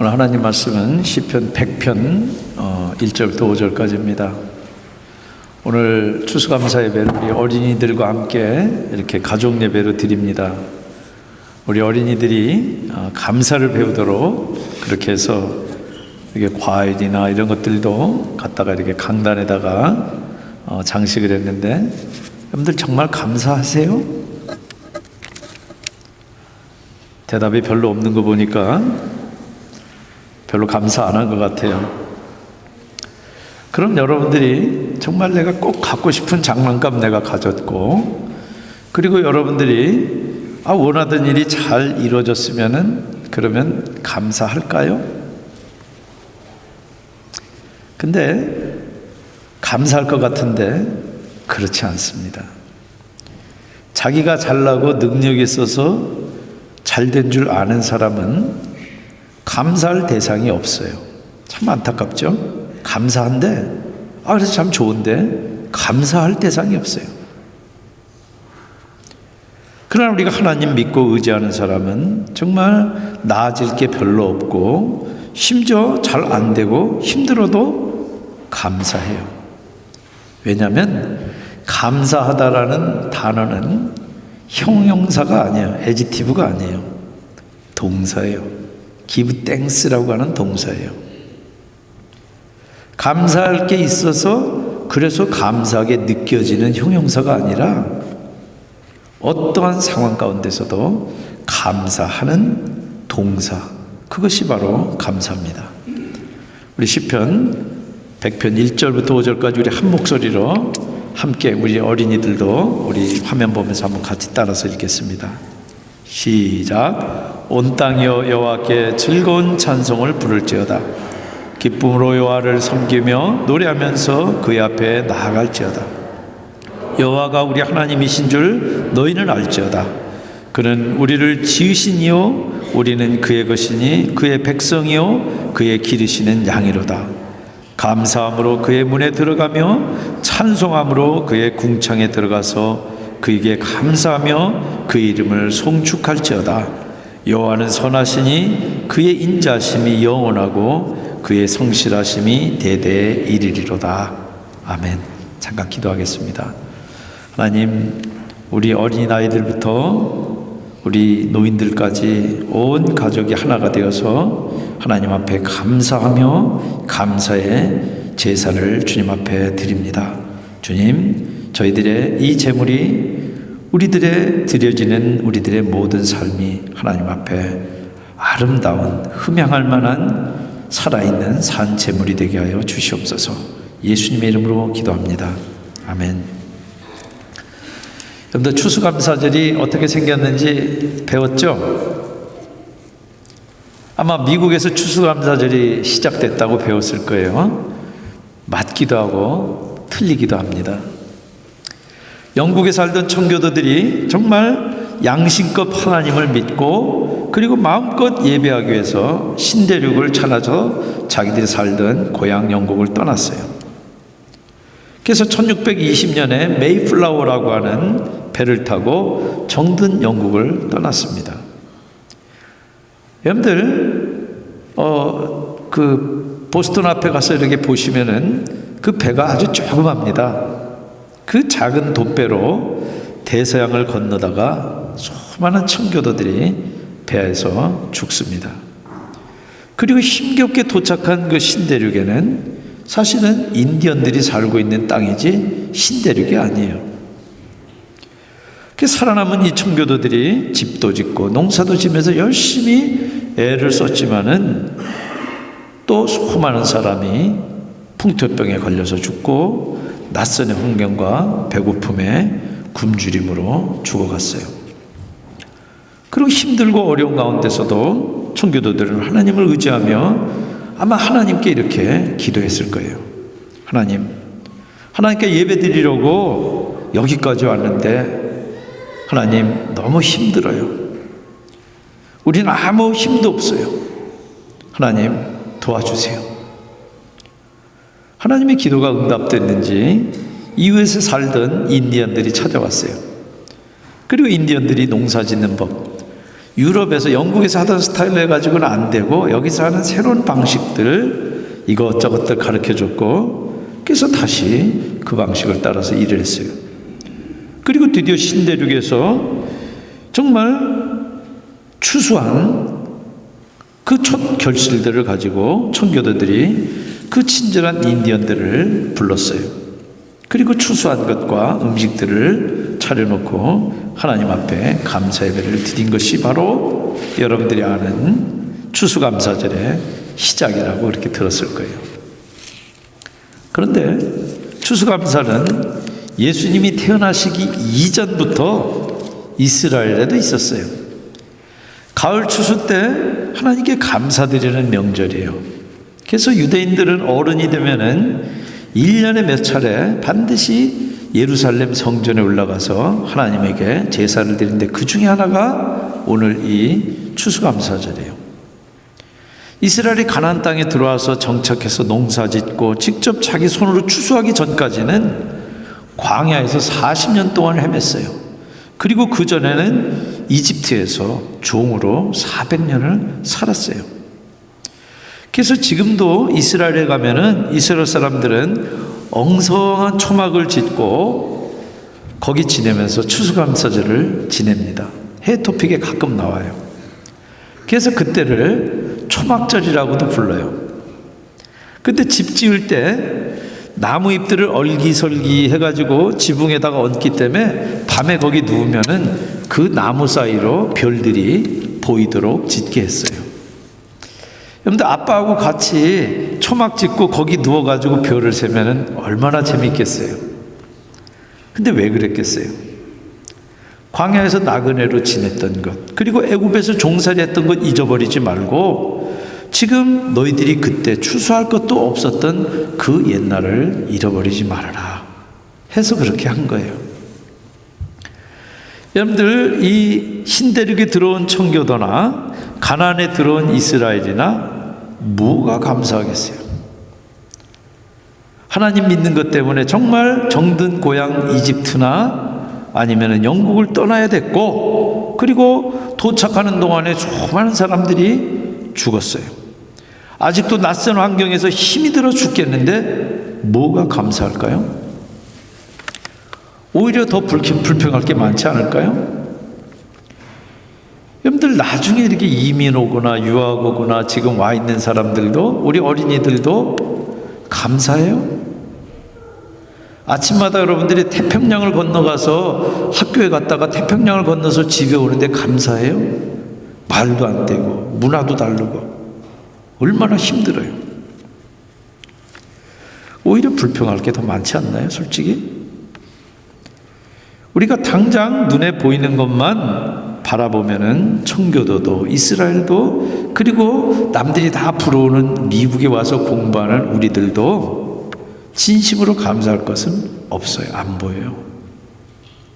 오늘 하나님 말씀은 시편 100편 1절부터 5절까지입니다. 오늘 추수감사 예배를 우리 어린이들과 함께 이렇게 가족 예배로 드립니다. 우리 어린이들이 감사를 배우도록 그렇게 해서 이게 과일이나 이런 것들도 갖다가 이렇게 강단에다가 장식을 했는데, 여러분들 정말 감사하세요? 대답이 별로 없는 거 보니까 별로 감사 안 한 것 같아요. 그럼 여러분들이 정말 내가 꼭 갖고 싶은 장난감 내가 가졌고, 그리고 여러분들이 원하던 일이 잘 이루어졌으면은 그러면 감사할까요? 근데 감사할 것 같은데 그렇지 않습니다. 자기가 잘나고 능력이 있어서 잘된 줄 아는 사람은 감사할 대상이 없어요. 참 안타깝죠? 감사한데, 그래서 참 좋은데 감사할 대상이 없어요. 그러나 우리가 하나님 믿고 의지하는 사람은 정말 나아질 게 별로 없고, 심지어 잘 안 되고 힘들어도 감사해요. 왜냐하면 감사하다라는 단어는 형용사가 아니에요. 애지티브가 아니에요. 동사예요. give thanks라고 하는 동사예요. 감사할 게 있어서 그래서 감사하게 느껴지는 형용사가 아니라 어떠한 상황 가운데서도 감사하는 동사, 그것이 바로 감사입니다. 우리 시편 100편 1절부터 5절까지 우리 한 목소리로 함께, 우리 어린이들도 우리 화면 보면서 한번 같이 따라서 읽겠습니다. 시작. 온 땅이여 여호와께 즐거운 찬송을 부를지어다. 기쁨으로 여호와를 섬기며 노래하면서 그의 앞에 나아갈지어다. 여호와가 우리 하나님이신 줄 너희는 알지어다. 그는 우리를 지으시니요 우리는 그의 것이니 그의 백성이요 그의 기르시는 양이로다. 감사함으로 그의 문에 들어가며 찬송함으로 그의 궁창에 들어가서 그에게 감사하며 그의 이름을 송축할지어다. 여호와는 선하시니 그의 인자심이 영원하고 그의 성실하심이 대대에 이르리로다. 아멘. 잠깐 기도하겠습니다. 하나님, 우리 어린아이들부터 우리 노인들까지 온 가족이 하나가 되어서 하나님 앞에 감사하며 감사의 제사를 주님 앞에 드립니다. 주님, 저희들의 이 제물이 우리들의 드려지는 우리들의 모든 삶이 하나님 앞에 아름다운 흠양할 만한 살아있는 산 제물이 되게 하여 주시옵소서. 예수님의 이름으로 기도합니다. 아멘. 여러분들 추수감사절이 어떻게 생겼는지 배웠죠? 아마 미국에서 추수감사절이 시작됐다고 배웠을 거예요. 맞기도 하고 틀리기도 합니다. 영국에 살던 청교도들이 정말 양심껏 하나님을 믿고 그리고 마음껏 예배하기 위해서 신대륙을 찾아서 자기들이 살던 고향 영국을 떠났어요. 그래서 1620년에 메이플라워라고 하는 배를 타고 정든 영국을 떠났습니다. 여러분들 그 보스턴 앞에 가서 이렇게 보시면은 그 배가 아주 조그맣니다. 그 작은 돛배로 대서양을 건너다가 수많은 청교도들이 배에서 죽습니다. 그리고 힘겹게 도착한 그 신대륙에는 사실은 인디언들이 살고 있는 땅이지 신대륙이 아니에요. 그 살아남은 이 청교도들이 집도 짓고 농사도 지면서 열심히 애를 썼지만은 또 수많은 사람이 풍토병에 걸려서 죽고 낯선 환경과 배고픔에 굶주림으로 죽어갔어요. 그리고 힘들고 어려운 가운데서도 청교도들은 하나님을 의지하며 아마 하나님께 이렇게 기도했을 거예요. 하나님께 예배드리려고 여기까지 왔는데 하나님 너무 힘들어요. 우리는 아무 힘도 없어요. 하나님 도와주세요. 하나님의 기도가 응답됐는지 이웃에 살던 인디언들이 찾아왔어요. 그리고 인디언들이 농사 짓는 법, 유럽에서 영국에서 하던 스타일로 해가지고는 안 되고 여기서 하는 새로운 방식들 이것저것들 가르쳐줬고 그래서 다시 그 방식을 따라서 일을 했어요. 그리고 드디어 신대륙에서 정말 추수한 그 첫 결실들을 가지고 청교도들이 그 친절한 인디언들을 불렀어요. 그리고 추수한 것과 음식들을 차려놓고 하나님 앞에 감사 예배를 드린 것이 바로 여러분들이 아는 추수감사절의 시작이라고 그렇게 들었을 거예요. 그런데 추수감사는 예수님이 태어나시기 이전부터 이스라엘에도 있었어요. 가을 추수 때 하나님께 감사드리는 명절이에요. 그래서 유대인들은 어른이 되면은 1년에 몇 차례 반드시 예루살렘 성전에 올라가서 하나님에게 제사를 드리는데 그 중에 하나가 오늘 이 추수감사절이에요. 이스라엘이 가나안 땅에 들어와서 정착해서 농사짓고 직접 자기 손으로 추수하기 전까지는 광야에서 40년 동안 헤맸어요. 그리고 그 전에는 이집트에서 종으로 400년을 살았어요. 그래서 지금도 이스라엘에 가면은 이스라엘 사람들은 엉성한 초막을 짓고 거기 지내면서 추수감사절을 지냅니다. 해토픽에 가끔 나와요. 그래서 그때를 초막절이라고도 불러요. 근데 집 지을 때 나무 잎들을 얼기설기 해가지고 지붕에다가 얹기 때문에 밤에 거기 누우면은 그 나무 사이로 별들이 보이도록 짓게 했어요. 여러분들 아빠하고 같이 초막 짓고 거기 누워가지고 별을 세면은 얼마나 재밌겠어요. 근데 왜 그랬겠어요? 광야에서 나그네로 지냈던 것, 그리고 애굽에서 종살이 했던 것 잊어버리지 말고 지금 너희들이 그때 추수할 것도 없었던 그 옛날을 잃어버리지 말아라 해서 그렇게 한 거예요. 여러분들 이 신대륙에 들어온 청교도나 가나안에 들어온 이스라엘이나 뭐가 감사하겠어요? 하나님 믿는 것 때문에 정말 정든 고향 이집트나 아니면 영국을 떠나야 됐고 그리고 도착하는 동안에 수많은 사람들이 죽었어요. 아직도 낯선 환경에서 힘이 들어 죽겠는데 뭐가 감사할까요? 오히려 더 불평할 게 많지 않을까요? 여러분들 나중에 이렇게 이민 오거나 유학 오거나 지금 와 있는 사람들도 우리 어린이들도 감사해요? 아침마다 여러분들이 태평양을 건너가서 학교에 갔다가 태평양을 건너서 집에 오는데 감사해요? 말도 안 되고 문화도 다르고 얼마나 힘들어요. 오히려 불평할 게 더 많지 않나요? 솔직히 우리가 당장 눈에 보이는 것만 바라보면은 청교도도 이스라엘도 그리고 남들이 다 부러우는 미국에 와서 공부하는 우리들도 진심으로 감사할 것은 없어요. 안 보여요.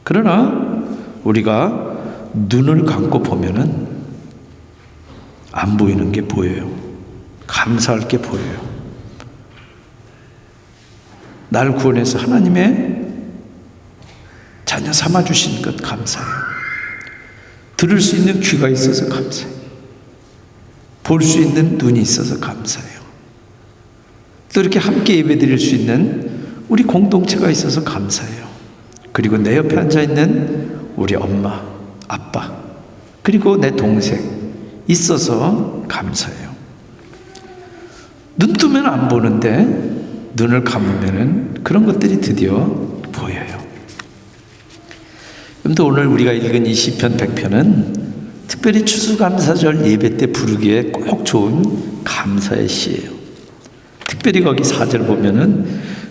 그러나 우리가 눈을 감고 보면은 안 보이는 게 보여요. 감사할 게 보여요. 날 구원해서 하나님의 자녀 삼아주신 것 감사해요. 들을 수 있는 귀가 있어서 감사해요. 볼 수 있는 눈이 있어서 감사해요. 또 이렇게 함께 예배드릴 수 있는 우리 공동체가 있어서 감사해요. 그리고 내 옆에 앉아있는 우리 엄마, 아빠, 그리고 내 동생 있어서 감사해요. 눈 뜨면 안 보는데 눈을 감으면 그런 것들이 드디어 보여요. 그런데 오늘 우리가 읽은 이 시편 100편은 특별히 추수감사절 예배 때 부르기에 꼭 좋은 감사의 시예요. 특별히 거기 4절 보면은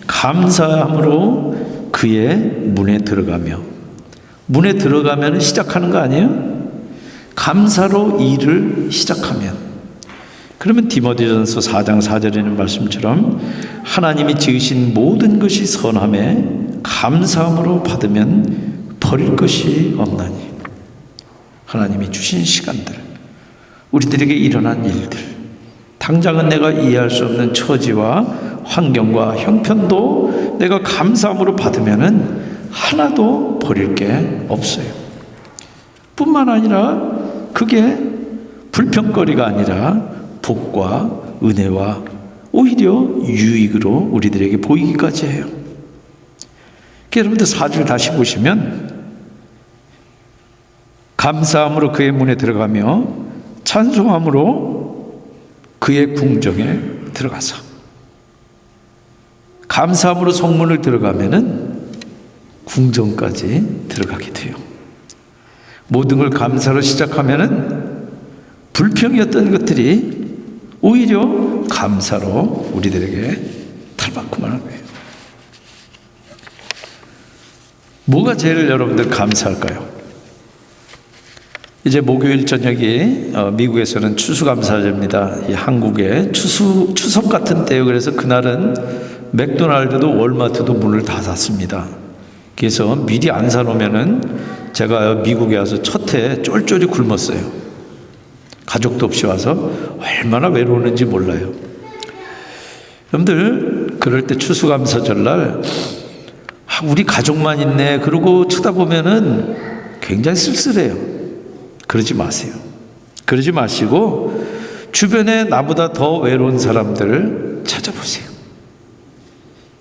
감사함으로 그의 문에 들어가며, 문에 들어가면 시작하는 거 아니에요? 감사로 일을 시작하면, 그러면 디모데전서 4장 4절에 있는 말씀처럼 하나님이 지으신 모든 것이 선함에 감사함으로 받으면 버릴 것이 없나니, 하나님이 주신 시간들, 우리들에게 일어난 일들, 당장은 내가 이해할 수 없는 처지와 환경과 형편도 내가 감사함으로 받으면은 하나도 버릴 게 없어요. 뿐만 아니라 그게 불평거리가 아니라 복과 은혜와 오히려 유익으로 우리들에게 보이기까지 해요. 여러분들 4절 다시 보시면 감사함으로 그의 문에 들어가며 찬송함으로 그의 궁정에 들어가서, 감사함으로 성문을 들어가면은 궁정까지 들어가게 돼요. 모든 걸 감사로 시작하면은 불평이었던 것들이 오히려 감사로 우리들에게 탈바꿈 하는 거예요. 뭐가 제일 여러분들 감사할까요? 이제 목요일 저녁이 미국에서는 추수감사절입니다. 이 한국에 추석 같은 때요. 그래서 그날은 맥도날드도 월마트도 문을 다 닫습니다. 그래서 미리 안 사놓으면은 제가 미국에 와서 첫 해 쫄쫄이 굶었어요. 가족도 없이 와서 얼마나 외로웠는지 몰라요. 여러분들 그럴 때 추수감사절날 우리 가족만 있네 그러고 쳐다보면은 굉장히 쓸쓸해요. 그러지 마세요. 그러지 마시고 주변에 나보다 더 외로운 사람들을 찾아보세요.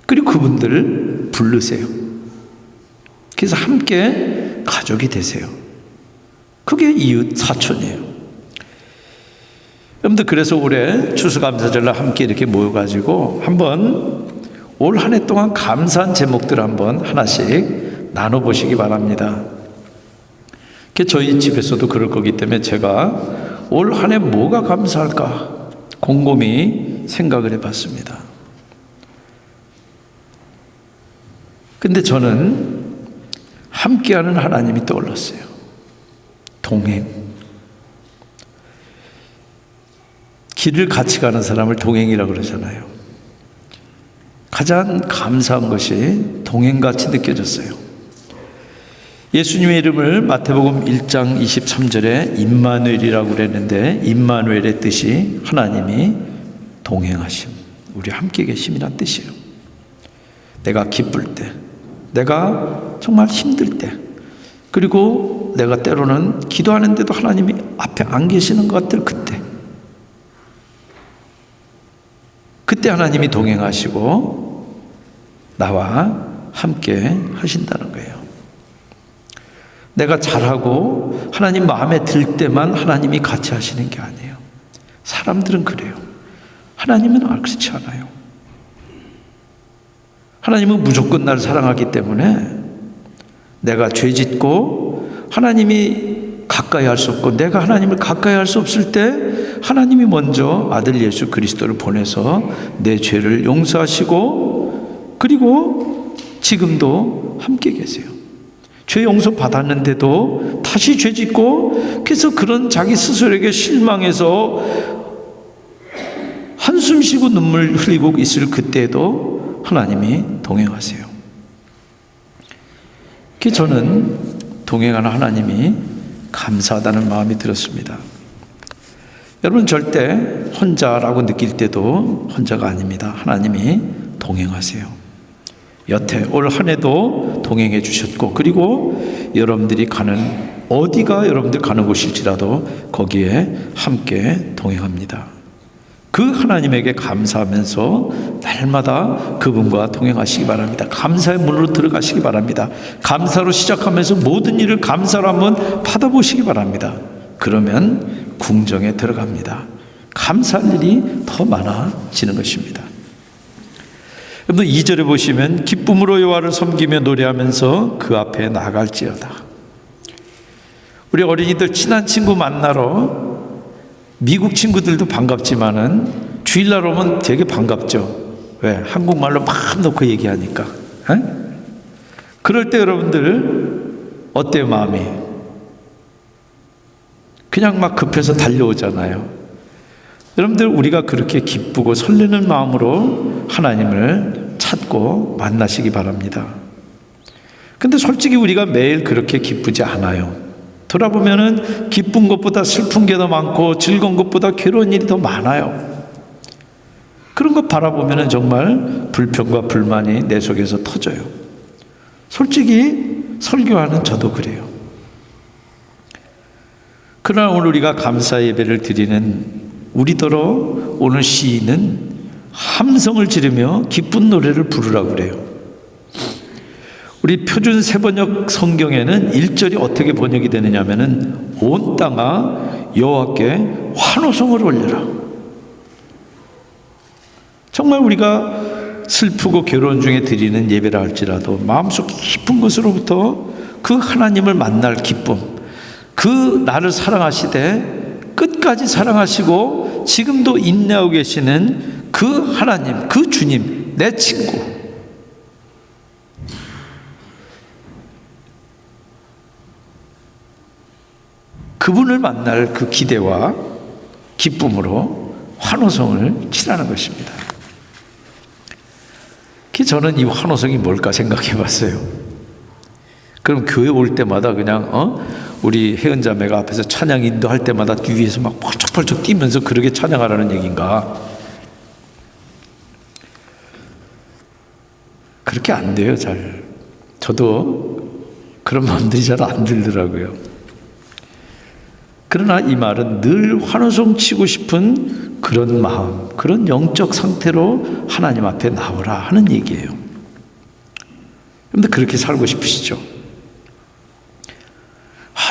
그리고 그분들을 부르세요. 그래서 함께 가족이 되세요. 그게 이웃 사촌이에요. 여러분들 그래서 올해 추수감사절날 함께 이렇게 모여가지고 한번 올 한 해 동안 감사한 제목들 한번 하나씩 나눠보시기 바랍니다. 저희 집에서도 그럴 거기 때문에 제가 올 한 해 뭐가 감사할까 곰곰이 생각을 해봤습니다. 근데 저는 함께하는 하나님이 떠올랐어요. 동행. 길을 같이 가는 사람을 동행이라고 그러잖아요. 가장 감사한 것이 동행같이 느껴졌어요. 예수님의 이름을 마태복음 1장 23절에 임마누엘이라고 그랬는데 임마누엘의 뜻이 하나님이 동행하심, 우리 함께 계심이란 뜻이에요. 내가 기쁠 때, 내가 정말 힘들 때, 그리고 내가 때로는 기도하는데도 하나님이 앞에 안 계시는 것 같을 그때 하나님이 동행하시고 나와 함께 하신다는 거예요. 내가 잘하고 하나님 마음에 들 때만 하나님이 같이 하시는 게 아니에요. 사람들은 그래요. 하나님은 그렇지 않아요. 하나님은 무조건 나를 사랑하기 때문에 내가 죄 짓고 하나님이 가까이 할 수 없고 내가 하나님을 가까이 할 수 없을 때 하나님이 먼저 아들 예수 그리스도를 보내서 내 죄를 용서하시고 그리고 지금도 함께 계세요. 죄 용서 받았는데도 다시 죄 짓고 그래서 그런 자기 스스로에게 실망해서 한숨 쉬고 눈물 흘리고 있을 그때도 하나님이 동행하세요. 그래서 저는 동행하는 하나님이 감사하다는 마음이 들었습니다. 여러분 절대 혼자라고 느낄 때도 혼자가 아닙니다. 하나님이 동행하세요. 여태 올 한 해도 동행해 주셨고 그리고 여러분들이 가는 어디가 여러분들 가는 곳일지라도 거기에 함께 동행합니다. 그 하나님에게 감사하면서 날마다 그분과 동행하시기 바랍니다. 감사의 문으로 들어가시기 바랍니다. 감사로 시작하면서 모든 일을 감사로 한번 받아보시기 바랍니다. 그러면 궁정에 들어갑니다. 감사할 일이 더 많아지는 것입니다. 여러분 2절에 보시면 기쁨으로 여호와를 섬기며 노래하면서 그 앞에 나갈지어다. 우리 어린이들 친한 친구 만나러 미국 친구들도 반갑지만은 주일날 오면 되게 반갑죠. 왜? 한국말로 막 놓고 얘기하니까. 에? 그럴 때 여러분들 어때요 마음이? 그냥 막 급해서 달려오잖아요. 여러분들 우리가 그렇게 기쁘고 설레는 마음으로 하나님을 찾고 만나시기 바랍니다. 근데 솔직히 우리가 매일 그렇게 기쁘지 않아요. 돌아보면은 기쁜 것보다 슬픈 게 더 많고 즐거운 것보다 괴로운 일이 더 많아요. 그런 것 바라보면은 정말 불평과 불만이 내 속에서 터져요. 솔직히 설교하는 저도 그래요. 그러나 오늘 우리가 감사 예배를 드리는 우리더러 오늘 시인은 함성을 지르며 기쁜 노래를 부르라고 그래요. 우리 표준 세번역 성경에는 1절이 어떻게 번역이 되느냐 하면은 온 땅아 여호와께 환호성을 올려라. 정말 우리가 슬프고 괴로운 중에 드리는 예배라 할지라도 마음속 깊은 곳으로부터 그 하나님을 만날 기쁨, 그 나를 사랑하시되 끝까지 사랑하시고 지금도 인내하고 계시는 그 하나님, 그 주님, 내 친구, 그분을 만날 그 기대와 기쁨으로 환호성을 치라는 것입니다. 저는 이 환호성이 뭘까 생각해 봤어요. 그럼 교회 올 때마다 그냥 우리 혜은자매가 앞에서 찬양 인도할 때마다 뒤에서 막 펄쩍펄쩍 뛰면서 그렇게 찬양하라는 얘기인가? 그렇게 안 돼요, 잘. 저도 그런 마음들이 잘 안 들더라고요. 그러나 이 말은 늘 환호성 치고 싶은 그런 마음, 그런 영적 상태로 하나님 앞에 나오라 하는 얘기예요. 그런데 그렇게 살고 싶으시죠?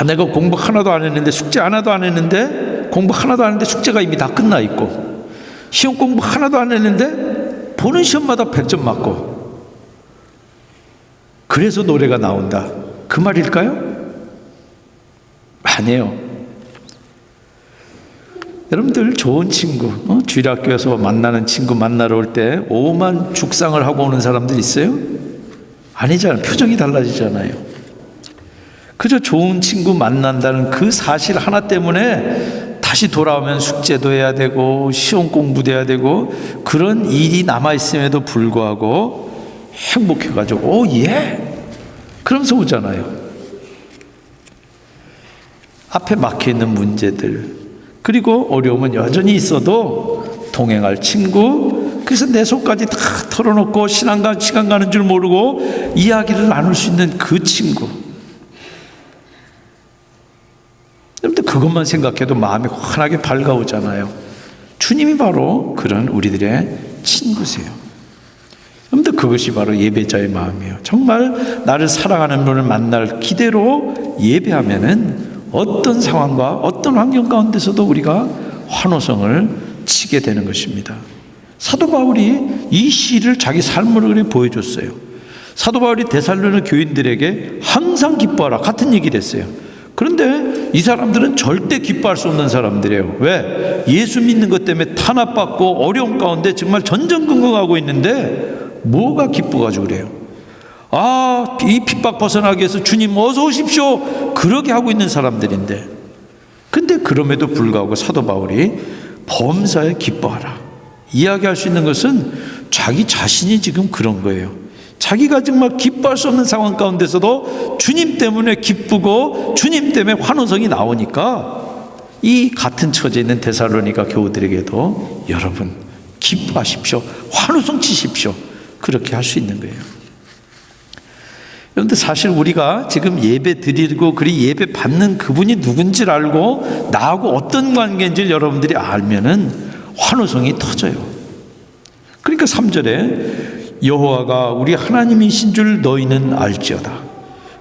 내가 공부 하나도 안 했는데, 숙제 하나도 안 했는데, 공부 하나도 안 했는데 숙제가 이미 다 끝나 있고, 시험 공부 하나도 안 했는데 보는 시험마다 100점 맞고, 그래서 노래가 나온다, 그 말일까요? 아니에요. 여러분들 좋은 친구, 주일학교에서 만나는 친구 만나러 올 때 오만 죽상을 하고 오는 사람들 있어요? 아니잖아요. 표정이 달라지잖아요. 그저 좋은 친구 만난다는 그 사실 하나 때문에 다시 돌아오면 숙제도 해야 되고 시험 공부도 해야 되고 그런 일이 남아있음에도 불구하고 행복해가지고 오 예! 그러면서 오잖아요. 앞에 막혀있는 문제들, 그리고 어려움은 여전히 있어도 동행할 친구, 그래서 내 속까지 다 털어놓고 시간 가는 줄 모르고 이야기를 나눌 수 있는 그 친구. 여러분들 그것만 생각해도 마음이 환하게 밝아오잖아요. 주님이 바로 그런 우리들의 친구세요. 여러분들 그것이 바로 예배자의 마음이에요. 정말 나를 사랑하는 분을 만날 기대로 예배하면은 어떤 상황과 어떤 환경 가운데서도 우리가 환호성을 치게 되는 것입니다. 사도 바울이 이 시를 자기 삶으로 그렇게 보여줬어요. 사도 바울이 데살로니가 교인들에게 항상 기뻐하라 같은 얘기를 했어요. 그런데 이 사람들은 절대 기뻐할 수 없는 사람들이에요. 왜? 예수 믿는 것 때문에 탄압받고 어려움 가운데 정말 전전긍긍하고 있는데 뭐가 기뻐가지고 그래요? 이 핍박 벗어나기 위해서 주님 어서 오십시오, 그러게 하고 있는 사람들인데, 근데 그럼에도 불구하고 사도 바울이 범사에 기뻐하라 이야기할 수 있는 것은 자기 자신이 지금 그런 거예요. 자기가 정말 기뻐할 수 없는 상황 가운데서도 주님 때문에 기쁘고 주님 때문에 환호성이 나오니까 이 같은 처지에 있는 데살로니가 교우들에게도 여러분 기뻐하십시오, 환호성 치십시오, 그렇게 할 수 있는 거예요. 그런데 사실 우리가 지금 예배 드리고 그리 예배 받는 그분이 누군지를 알고 나하고 어떤 관계인지를 여러분들이 알면은 환호성이 터져요. 그러니까 3절에 여호와가 우리 하나님이신 줄 너희는 알지어다.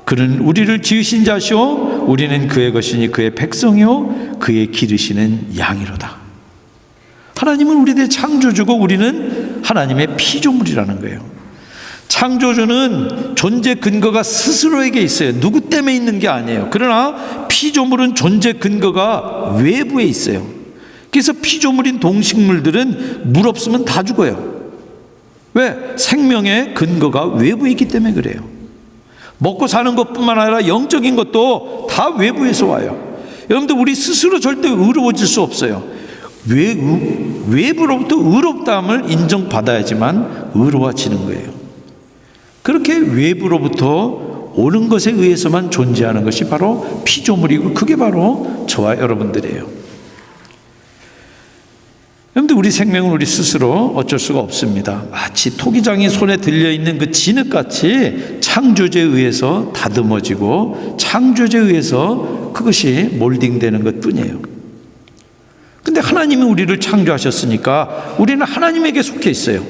그는 우리를 지으신 자시오 우리는 그의 것이니 그의 백성이요 그의 기르시는 양이로다. 하나님은 우리들의 창조주고 우리는 하나님의 피조물이라는 거예요. 창조주는 존재 근거가 스스로에게 있어요. 누구 때문에 있는 게 아니에요. 그러나 피조물은 존재 근거가 외부에 있어요. 그래서 피조물인 동식물들은 물 없으면 다 죽어요. 왜? 생명의 근거가 외부에 있기 때문에 그래요. 먹고 사는 것뿐만 아니라 영적인 것도 다 외부에서 와요. 여러분들 우리 스스로 절대 의로워질 수 없어요. 외부로부터 의롭다함을 인정받아야지만 의로워지는 거예요. 그렇게 외부로부터 오는 것에 의해서만 존재하는 것이 바로 피조물이고 그게 바로 저와 여러분들이에요. 여러분들 그런데 우리 생명은 우리 스스로 어쩔 수가 없습니다. 마치 토기장이 손에 들려있는 그 진흙같이 창조주에 의해서 다듬어지고 창조주에 의해서 그것이 몰딩되는 것뿐이에요. 근데 하나님이 우리를 창조하셨으니까 우리는 하나님에게 속해 있어요.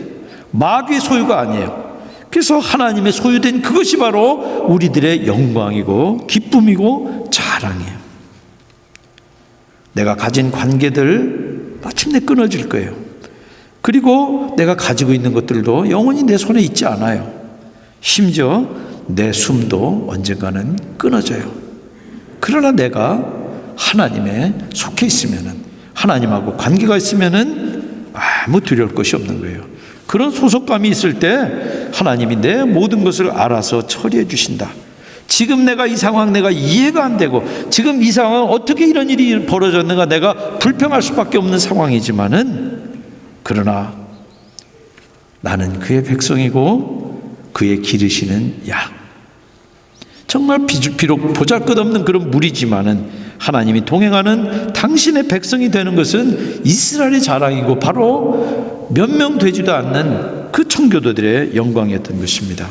마귀의 소유가 아니에요. 그래서 하나님의 소유된 그것이 바로 우리들의 영광이고 기쁨이고 자랑이에요. 내가 가진 관계들 마침내 끊어질 거예요. 그리고 내가 가지고 있는 것들도 영원히 내 손에 있지 않아요. 심지어 내 숨도 언젠가는 끊어져요. 그러나 내가 하나님에 속해 있으면은, 하나님하고 관계가 있으면은 아무 두려울 것이 없는 거예요. 그런 소속감이 있을 때 하나님이 내 모든 것을 알아서 처리해 주신다. 지금 내가 이 상황 내가 이해가 안 되고 지금 이 상황 어떻게 이런 일이 벌어졌는가 내가 불평할 수밖에 없는 상황이지만은, 그러나 나는 그의 백성이고 그의 기르시는 양, 정말 비록 보잘것없는 그런 무리지만은 하나님이 동행하는 당신의 백성이 되는 것은 이스라엘의 자랑이고 바로 몇 명 되지도 않는 그 청교도들의 영광이었던 것입니다.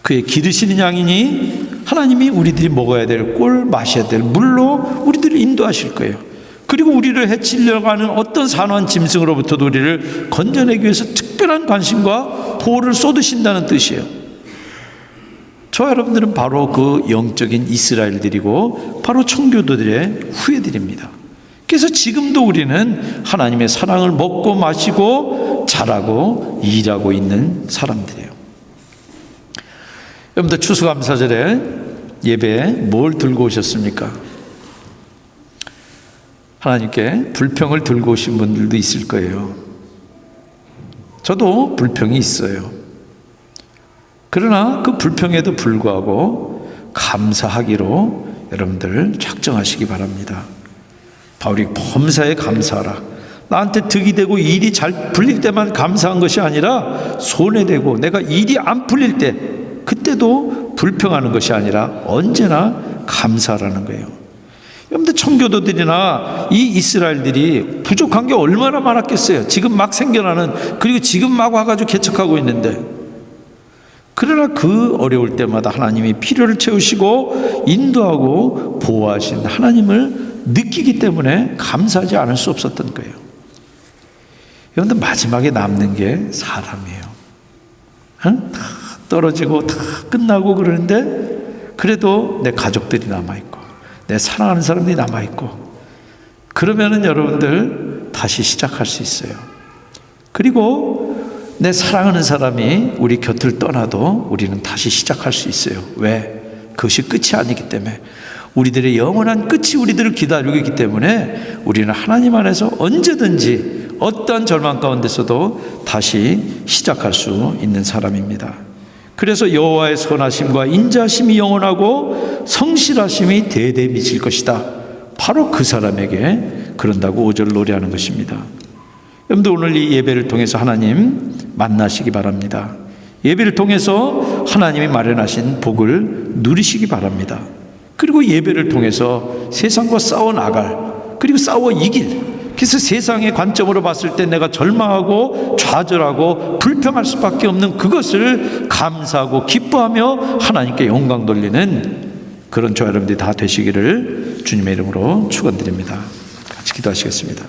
그의 기르시는 양이니 하나님이 우리들이 먹어야 될 꿀, 마셔야 될 물로 우리들을 인도하실 거예요. 그리고 우리를 해치려고 하는 어떤 산화한 짐승으로부터도 우리를 건져내기 위해서 특별한 관심과 보호를 쏟으신다는 뜻이에요. 저 여러분들은 바로 그 영적인 이스라엘들이고 바로 청교도들의 후예들입니다. 그래서 지금도 우리는 하나님의 사랑을 먹고 마시고 자라고 일하고 있는 사람들이에요. 여러분들 추수감사절에 예배에 뭘 들고 오셨습니까? 하나님께 불평을 들고 오신 분들도 있을 거예요. 저도 불평이 있어요. 그러나 그 불평에도 불구하고 감사하기로 여러분들 작정하시기 바랍니다. 바울이 범사에 감사하라. 나한테 득이 되고 일이 잘 풀릴 때만 감사한 것이 아니라 손해되고 내가 일이 안 풀릴 때 그때도 불평하는 것이 아니라 언제나 감사하라는 거예요. 여러분들 청교도들이나 이 이스라엘들이 부족한 게 얼마나 많았겠어요. 지금 막 생겨나는, 그리고 지금 막 와가지고 개척하고 있는데, 그러나 그 어려울 때마다 하나님이 필요를 채우시고 인도하고 보호하신 하나님을 느끼기 때문에 감사하지 않을 수 없었던 거예요. 여러분들 마지막에 남는 게 사람이에요. 다 떨어지고 다 끝나고 그러는데 그래도 내 가족들이 남아있고 내 사랑하는 사람들이 남아있고, 그러면은 여러분들 다시 시작할 수 있어요. 그리고 내 사랑하는 사람이 우리 곁을 떠나도 우리는 다시 시작할 수 있어요. 왜? 그것이 끝이 아니기 때문에, 우리들의 영원한 끝이 우리들을 기다리고 있기 때문에 우리는 하나님 안에서 언제든지 어떠한 절망 가운데서도 다시 시작할 수 있는 사람입니다. 그래서 여호와의 선하심과 인자심이 영원하고 성실하심이 대대 미칠 것이다. 바로 그 사람에게 그런다고 5절 노래하는 것입니다. 여러분들 오늘 이 예배를 통해서 하나님 만나시기 바랍니다. 예배를 통해서 하나님이 마련하신 복을 누리시기 바랍니다. 그리고 예배를 통해서 세상과 싸워 나갈, 그리고 싸워 이길, 그래서 세상의 관점으로 봤을 때 내가 절망하고 좌절하고 불평할 수밖에 없는 그것을 감사하고 기뻐하며 하나님께 영광 돌리는 그런 저와 여러분들이 다 되시기를 주님의 이름으로 축원드립니다. 같이 기도하시겠습니다.